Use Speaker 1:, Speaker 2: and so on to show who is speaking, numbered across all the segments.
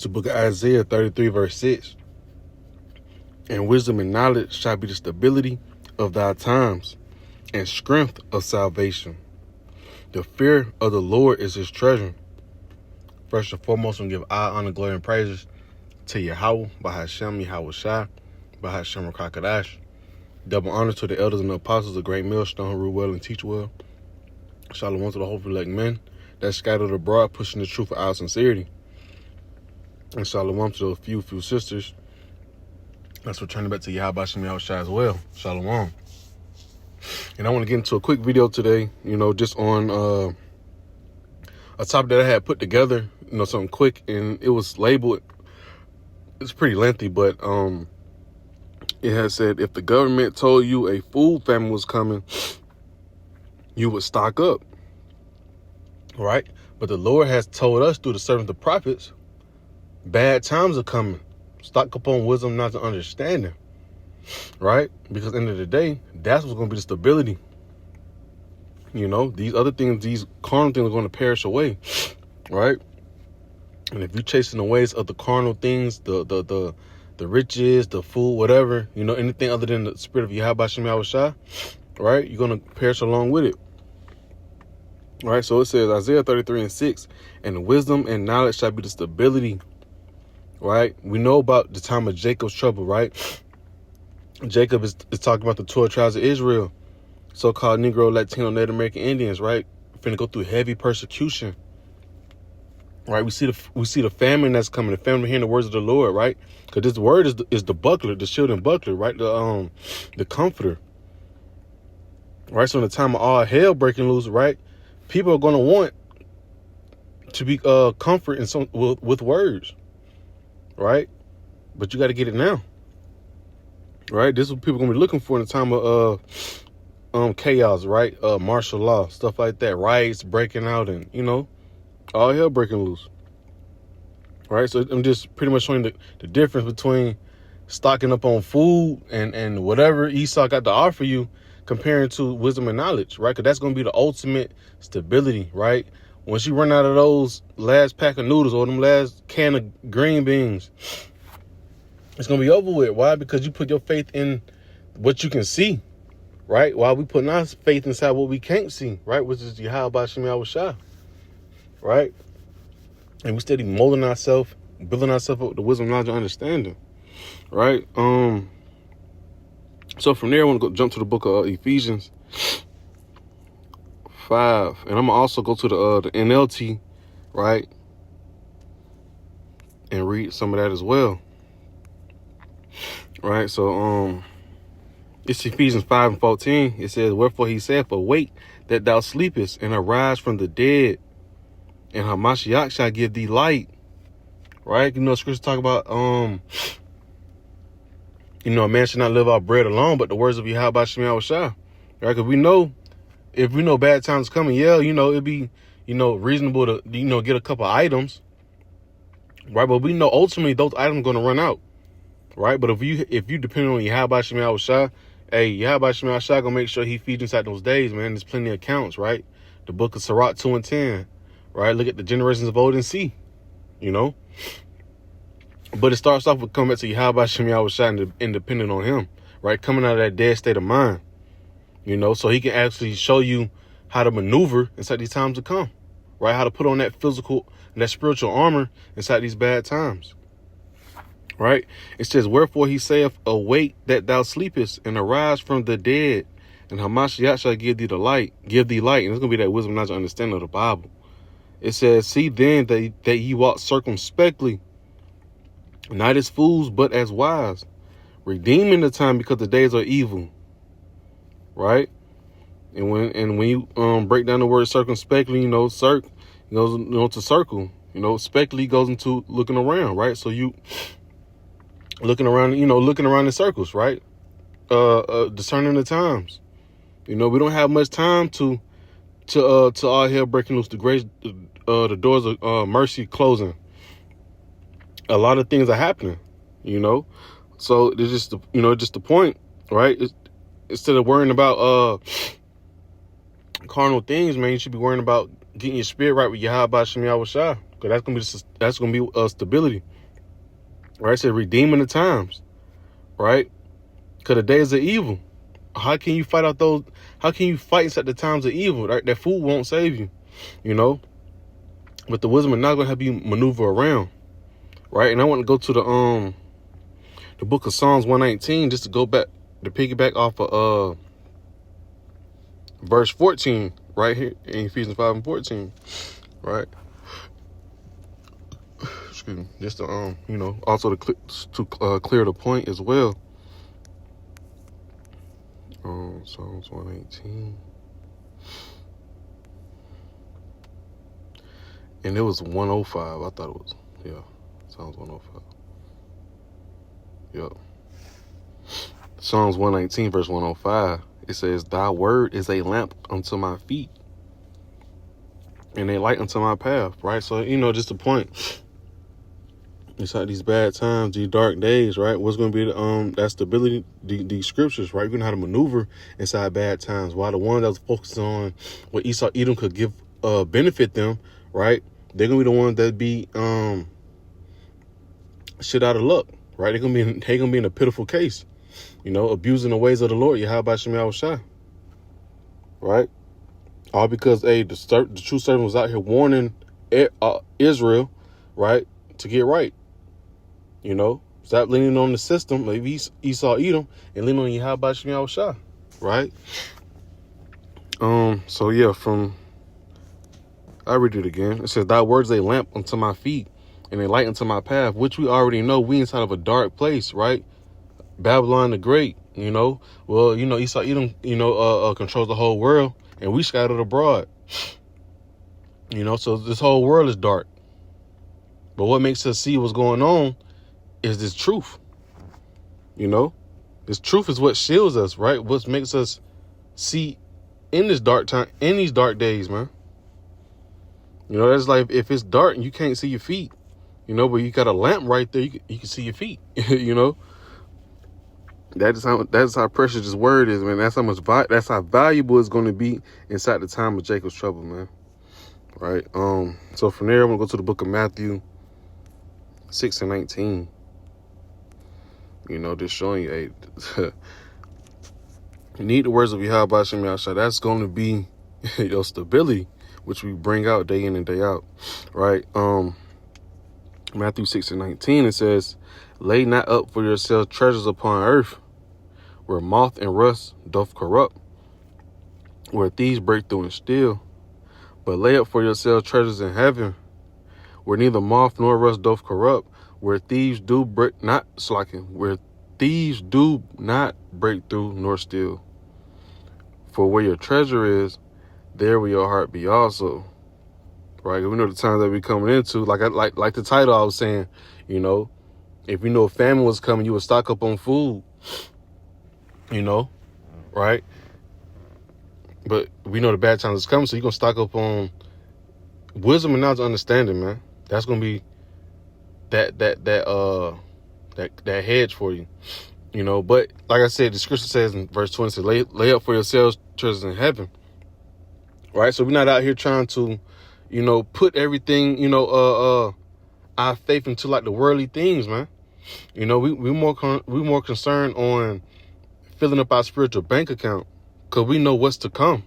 Speaker 1: The book of Isaiah 33 verse 6. And wisdom and knowledge shall be the stability of thy times, and strength of salvation. The fear of the Lord is his treasure. First and foremost, we give all honor, glory, and praises to Yahweh, Bahashem, Yahweh Shai, Bahashem Rakakadash. Double honor to the elders and the apostles, the great millstone who rule well and teach well. Shalom to the hopeful elect men that scattered abroad, pushing the truth without sincerity. And shalom to the few sisters that's returning back to Yahweh Shem Yahweh Shai as well. Shalom. And I want to get into a quick video today, just on a topic that I had put together, something quick, and it was labeled, it's pretty lengthy, but it has said, if the government told you a food famine was coming, you would stock up, right? But the Lord has told us through the servants of the prophets, bad times are coming. Stock up on wisdom, not to understanding, right? Because at the end of the day, that's what's going to be the stability. These other things, these carnal things are going to perish away, right? And if you're chasing the ways of the carnal things, the riches, the food, whatever, anything other than the spirit of Yahweh Shem Yahweh Shai, right? You're going to perish along with it. All right, so it says Isaiah 33 and 6, and wisdom and knowledge shall be the stability. Right? We know about the time of Jacob's trouble, right? Jacob is talking about the 12 tribes of Israel, so-called Negro, Latino, Native American Indians, right? Finna go through heavy persecution, right? We see the famine that's coming, the famine hearing the words of the Lord, right? Because this word is the buckler, the shield and buckler, right? The comforter, right? So in the time of all hell breaking loose, right? People are going to want to be comfort in some with words. Right? But you got to get it now. Right? This is what people are going to be looking for in the time of chaos, right? Martial law, stuff like that. Riots breaking out and, all hell breaking loose. Right? So I'm just pretty much showing the difference between stocking up on food and whatever Esau got to offer you comparing to wisdom and knowledge, right? Because that's going to be the ultimate stability, right? Once you run out of those last pack of noodles or them last can of green beans, it's going to be over with. Why? Because you put your faith in what you can see, right? While we putting our faith inside what we can't see, right? Which is Yahweh Shem Yahweh Shai, right? And we steady molding ourselves, building ourselves up with the wisdom, knowledge, and understanding, right? So from there, I want to jump to the book of Ephesians 5, and I'm gonna also go to the NLT, right, and read some of that as well, right? So it's Ephesians 5 and 14. It says, wherefore he saith, awake that thou sleepest, and arise from the dead, and Hamashiach shall give thee light. Right? Scripture talk about a man should not live off bread alone, but the words of Yahweh Shem Yahweh Shai. Right? Because if we know bad times coming, it'd be, reasonable to, get a couple items, right? But we know ultimately those items are going to run out, right? But if you depend on Yahweh Shem Yahweh Shai, Yahweh Shem Yahweh Shai going to make sure he feeds inside those days, man. There's plenty of accounts, right? The book of Sirach 2 and 10, right? Look at the generations of old and see, But it starts off with coming back to Yahweh Shem Yahweh Shai and depending on him, right? Coming out of that dead state of mind. So he can actually show you how to maneuver inside these times to come, right? How to put on that physical and that spiritual armor inside these bad times, right? It says, wherefore he saith, awake that thou sleepest, and arise from the dead, and Hamashiach shall give thee light. And it's going to be that wisdom, knowledge, understanding of the Bible. It says, see then that ye walk circumspectly, not as fools, but as wise, redeeming the time because the days are evil. Right? And when you break down the word circumspectly, circ goes to circle. Spectly goes into looking around, right? So you looking around in circles, right? Discerning the times. We don't have much time to all hell breaking loose. The doors of mercy closing. A lot of things are happening, So it's just the point, right? Instead of worrying about carnal things, man, you should be worrying about getting your spirit right with Yahweh Shem Yahweh Shai. Because that's gonna be stability. Right? It said redeeming the times. Right? Because the days are evil. How can you fight out those? How can you fight at the times of evil? Right? That food won't save you. You know? But the wisdom is not gonna help you maneuver around. Right? And I want to go to the book of Psalms 119 just to go back to piggyback off of verse 14 right here in Ephesians 5 and 14. Right? Excuse me. Just to also to clear the point as well. Psalms 118. And it was 105. I thought it was, Psalms 105. Yep. Psalms 119, verse 105. It says, "Thy word is a lamp unto my feet and a light unto my path." Right? So, just the point. It's like these bad times, these dark days, right? What's going to be that stability, the scriptures, right? You're going to know how to maneuver inside bad times. While the one that was focused on what Esau, Edom could give, benefit them, right? They're going to be the ones that be shit out of luck, right? They're going to be in a pitiful case, abusing the ways of the Lord, Yahweh Shem Yahushua, right? All because, the true servant was out here warning Israel, right, to get right. Stop leaning on the system, like Esau, Edom, and lean on Yahweh Shem Yahushua, right? So yeah, I read it again. It says, "Thy words a lamp unto my feet and a light unto my path," which we already know. We inside of a dark place, right? Babylon the Great, Well, Esau, Edom, controls the whole world, and we scattered abroad. So this whole world is dark. But what makes us see what's going on is this truth. This truth is what shields us, right? What makes us see in this dark time, in these dark days, man. That's like if it's dark and you can't see your feet, but you got a lamp right there, you can see your feet, That's how precious this word is, man. That's how valuable it's going to be inside the time of Jacob's trouble, man. Right? So from there, I'm going to go to the book of Matthew 6 and 19. Just showing you, you need the words of Yahweh Shem Yahushua. That's going to be your stability, which we bring out day in and day out, right? Matthew 6 and 19, it says, "Lay not up for yourselves treasures upon earth, where moth and rust doth corrupt, where thieves break through and steal. But lay up for yourselves treasures in heaven, where neither moth nor rust doth corrupt, where thieves do not break through nor steal. For where your treasure is, there will your heart be also." Right? We know the times that we're coming into, like the title I was saying, if a famine was coming, you would stock up on food, right? But we know the bad times is coming, so you're going to stock up on wisdom and knowledge, understanding, man. That's going to be that hedge for you, But like I said, the scripture says in verse 20, says, lay up for yourselves treasures in heaven, right? So we're not out here trying to, put everything, our faith into like the worldly things, man. We more concerned on filling up our spiritual bank account, because we know what's to come.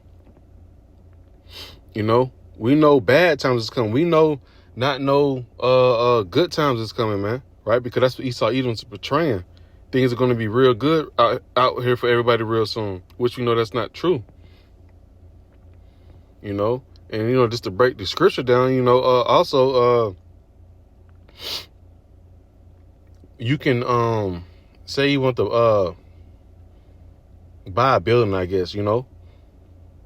Speaker 1: We know bad times is coming. We know good times is coming, man. Right? Because that's what Esau Edom's portraying. Things are going to be real good out here for everybody real soon, which we know that's not true. And, just to break the scripture down, also, you can say you want to buy a building, I guess,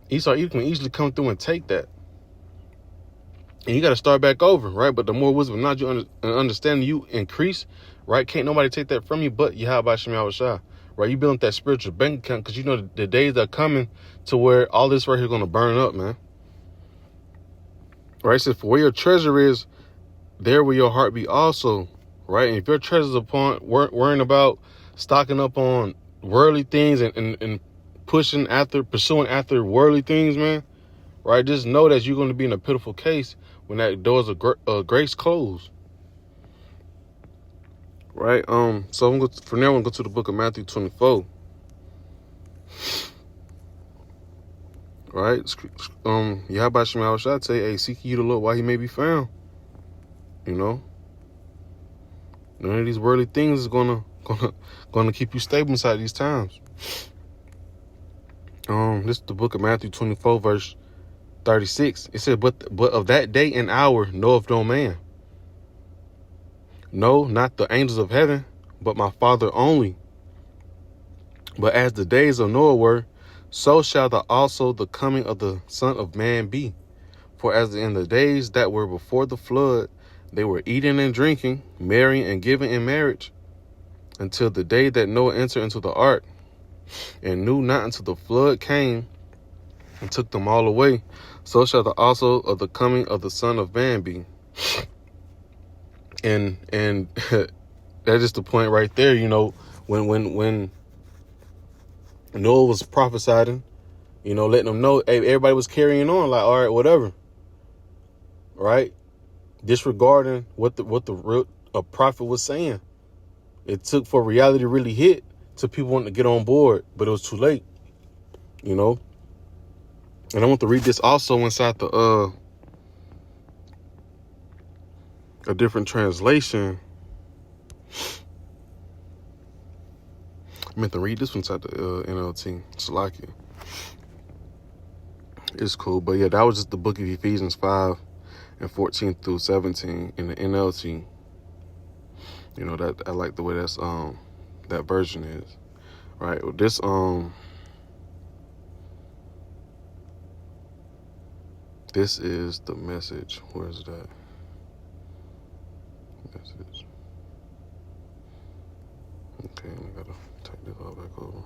Speaker 1: Esau, you can easily come through and take that. And you got to start back over, right? But the more wisdom and knowledge and understanding you increase, right? Can't nobody take that from you but Yahweh Shem Yahushua, right? You building that spiritual bank account because the days are coming to where all this right here is going to burn up, man. Right? So for where your treasure is, there will your heart be also, right? And if your treasure is upon worrying about stocking up on worldly things and pursuing after worldly things, man, right? Just know that you're going to be in a pitiful case when that doors of grace closed. Right? So for now, I'm going to go to the book of Matthew 24. Right? Yahweh Shema Shai say, hey, seek ye the Lord while he may be found. You know? None of these worldly things is gonna keep you stable inside these times. This is the book of Matthew 24, verse 36. It said, but of that day and hour knoweth no man. No, not the angels of heaven, but my Father only. But as the days of Noah were, so shall also the coming of the Son of Man be. For as in the days that were before the flood, they were eating and drinking, marrying and giving in marriage, until the day that Noah entered into the ark, and knew not until the flood came and took them all away. So shall also of the coming of the Son of Man be. And that is the point right there. You know, when Noah was prophesying, you know, letting them know, hey, everybody was carrying on like, all right, whatever, right? Disregarding what a prophet was saying. It took for reality to really hit to people wanting to get on board, but it was too late, you know. And I want to read this also inside the a different translation. I meant to read this one inside the NLT. Salakia. It's cool, but yeah, that was just the book of Ephesians 5 and 14 through 17 in the NLT. You know, that I like the way that's that version is. Right. Well, this is the Message. Where is that? Message. Okay, I gotta take this all back over.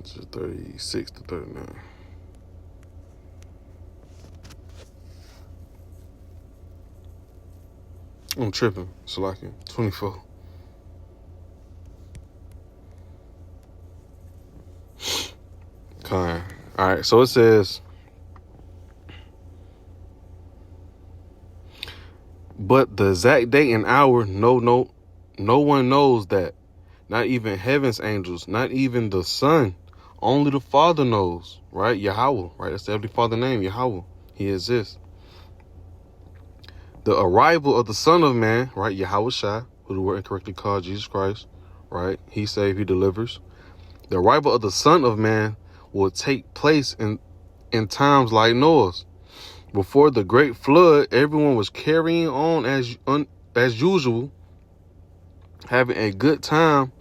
Speaker 1: This is 36 to 39. I'm tripping. Salakia. 24. Kind. All right. So it says, but the exact day and hour, no one knows that. Not even heaven's angels, not even the Son. Only the Father knows, right? Yahweh, right? That's the Heavenly Father name, Yahweh. He exists. The arrival of the Son of Man, right? Yahweh Shai, who the word incorrectly called Jesus Christ, right? He saves, he delivers. The arrival of the Son of Man will take place in times like Noah's. Before the great flood, everyone was carrying on as usual, having a good time,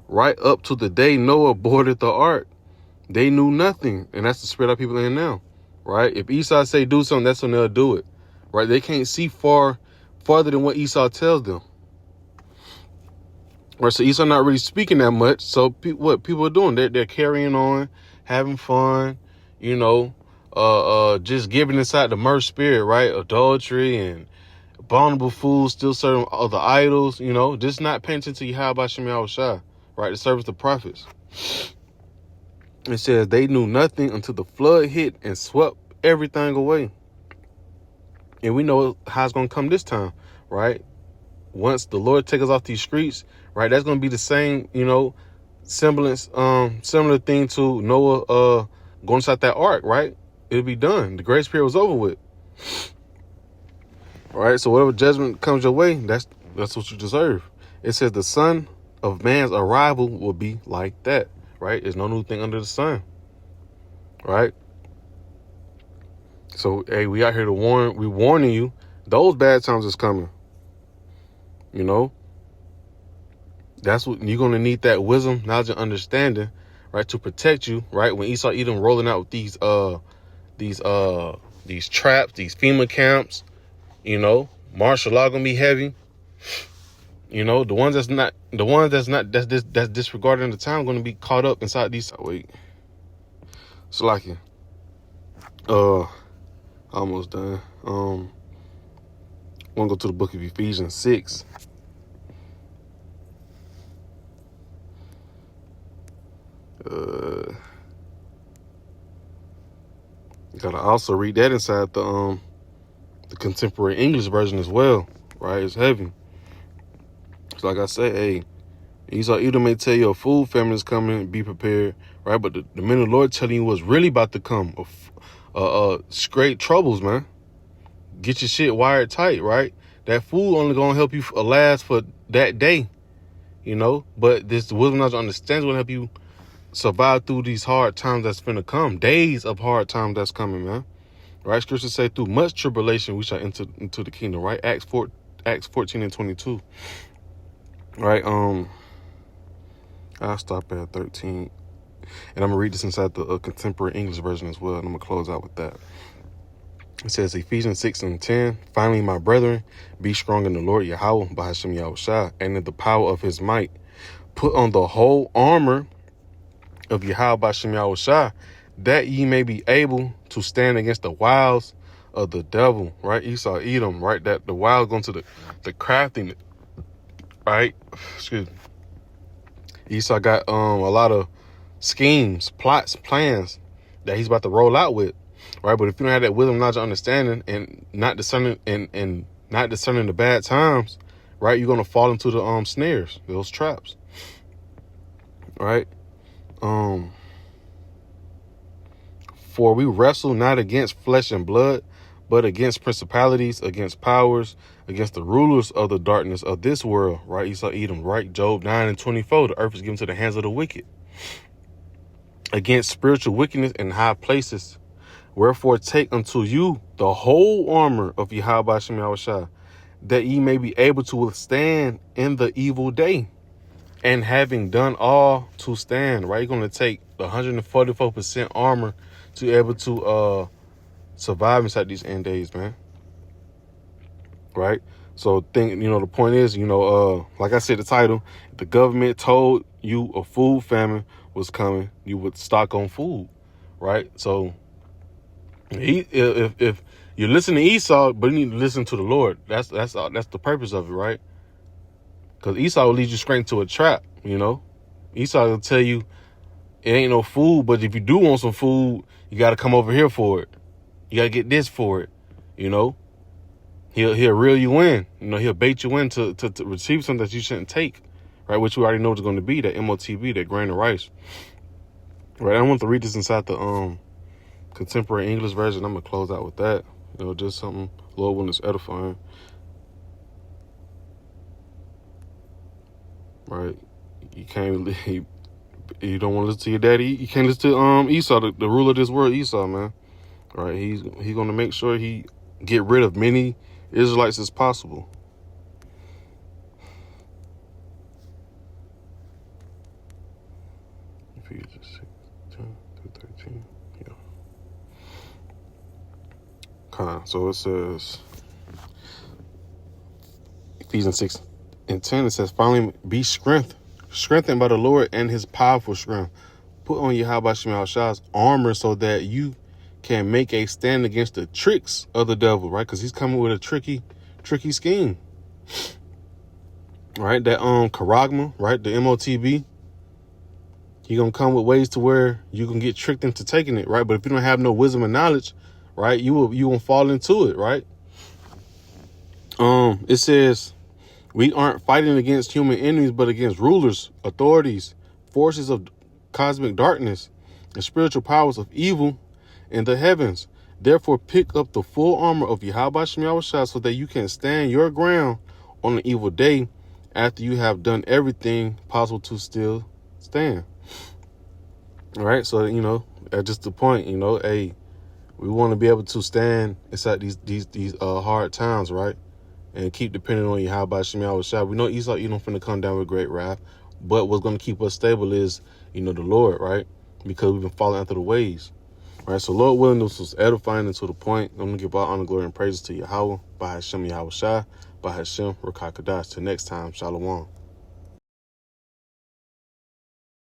Speaker 1: right up to the day Noah boarded the ark. They knew nothing, and that's the spirit of people in now, right? If Esau say do something, that's when they'll do it, right? They can't see farther than what Esau tells them. Right, so Esau not really speaking that much. So what people are doing, they're carrying on, having fun, you know, just giving inside the merge spirit, right? Adultery and abominable fools, still serving other idols, you know, just not paying attention to Yahweh Shem Yahushua, right? The service of the prophets. It says they knew nothing until the flood hit and swept everything away. And we know how it's going to come this time, right? Once the Lord takes us off these streets, right, that's going to be the same, you know, similar thing to Noah going inside that ark, right? It'll be done. The grace period was over with. All right, so whatever judgment comes your way, that's what you deserve. It says the Son of Man's arrival will be like that, right? There's no new thing under the sun, right? So, hey, we out here to warning you, those bad times is coming. You know, that's what you're going to need, that wisdom, knowledge, and understanding, right, to protect you, right? When Esau Edom rolling out with these traps, these FEMA camps, you know, martial law gonna be heavy. You know, the ones that's disregarding the time gonna be caught up inside these. Wait, Salakia. Almost done. Want to go to the book of Ephesians 6. You gotta also read that inside the contemporary English version as well, right? It's heavy. So like I say, hey, Esau Edom may tell you a food famine is coming, be prepared, right? But the men of the Lord telling you what's really about to come, straight troubles, man. Get your shit wired tight, right? That food only gonna help you last for that day, you know? But this wisdom, knowledge, understanding will help you survive through these hard times that's finna come. Days of hard times that's coming, man. Right? Scriptures say through much tribulation we shall enter into the kingdom, right? Acts 14 and 22. Right? I'll stop at 13. And I'm going to read this inside the contemporary English version as well. And I'm going to close out with that. It says Ephesians 6 and 10. Finally, my brethren, be strong in the Lord Yahweh, Bahashem Yahushua, and in the power of his might. Put on the whole armor of Yahweh, Bahashem Yahushua, that ye may be able to stand against the wiles of the devil, right? Esau, Edom, right? That the wiles going to the crafting, right? Excuse me. Esau got a lot of schemes, plots, plans that he's about to roll out with, right? But if you don't have that wisdom, knowledge, understanding, and not discerning and not discerning the bad times, right, you're gonna fall into the snares, those traps, right? For we wrestle not against flesh and blood, but against principalities, against powers, against the rulers of the darkness of this world, right? Esau, Edom, right? Job 9 and 24, the earth is given to the hands of the wicked. Against spiritual wickedness in high places. Wherefore take unto you the whole armor of Yahweh Shem Yahushua, that ye may be able to withstand in the evil day. And having done all to stand, right? You're going to take the 144% armor to be able to survive inside these end days, man. Right? So the point is, like I said, the title, if the government told you a food famine was coming, you would stock on food, right? So if you listen to Esau, but you need to listen to the Lord. That's the purpose of it, right? Because Esau will lead you straight into a trap, Esau will tell you it ain't no food, but if you do want some food, you got to come over here for it. You got to get this for it, He'll reel you in, he'll bait you in to receive something that you shouldn't take, right? Which we already know it's going to be, that MOTB, that grain of rice, right? I want to read this inside the contemporary English version. I'm going to close out with that, just something Lord when it's edifying, right? You don't want to listen to your daddy. You can't listen to Esau, the ruler of this world, Esau, man. Right? He's going to make sure he get rid of many Israelites as possible. Ephesians 6, 10 through 13. Yeah. Okay, so it says Ephesians 6 and 10. It says, finally be strengthened by the Lord and his powerful strength. Put on Yahweh Shem Yahushua's armor so that you can make a stand against the tricks of the devil, right? Because he's coming with a tricky scheme, right? That charagma, right? The MOTB. He gonna come with ways to where you can get tricked into taking it, right? But if you don't have no wisdom and knowledge, right, you won't fall into it, right? It says we aren't fighting against human enemies, but against rulers, authorities, forces of cosmic darkness, and spiritual powers of evil in the heavens. Therefore, pick up the full armor of Yahweh Shem Yahushua so that you can stand your ground on the evil day after you have done everything possible to still stand. All right, so that's just the point. Hey, we want to be able to stand inside these hard times, right? And keep depending on Yahweh Shem Yahushua. We know Esau Edom finna come down with great wrath, but what's going to keep us stable is the Lord, right? Because we've been following after the ways. All right, so Lord willing, this was edifying and to the point. I'm going to give all honor, glory, and praises to Yahweh, by Hashem Yahushua, by Hashem Rakakadash. Till next time, Shalom.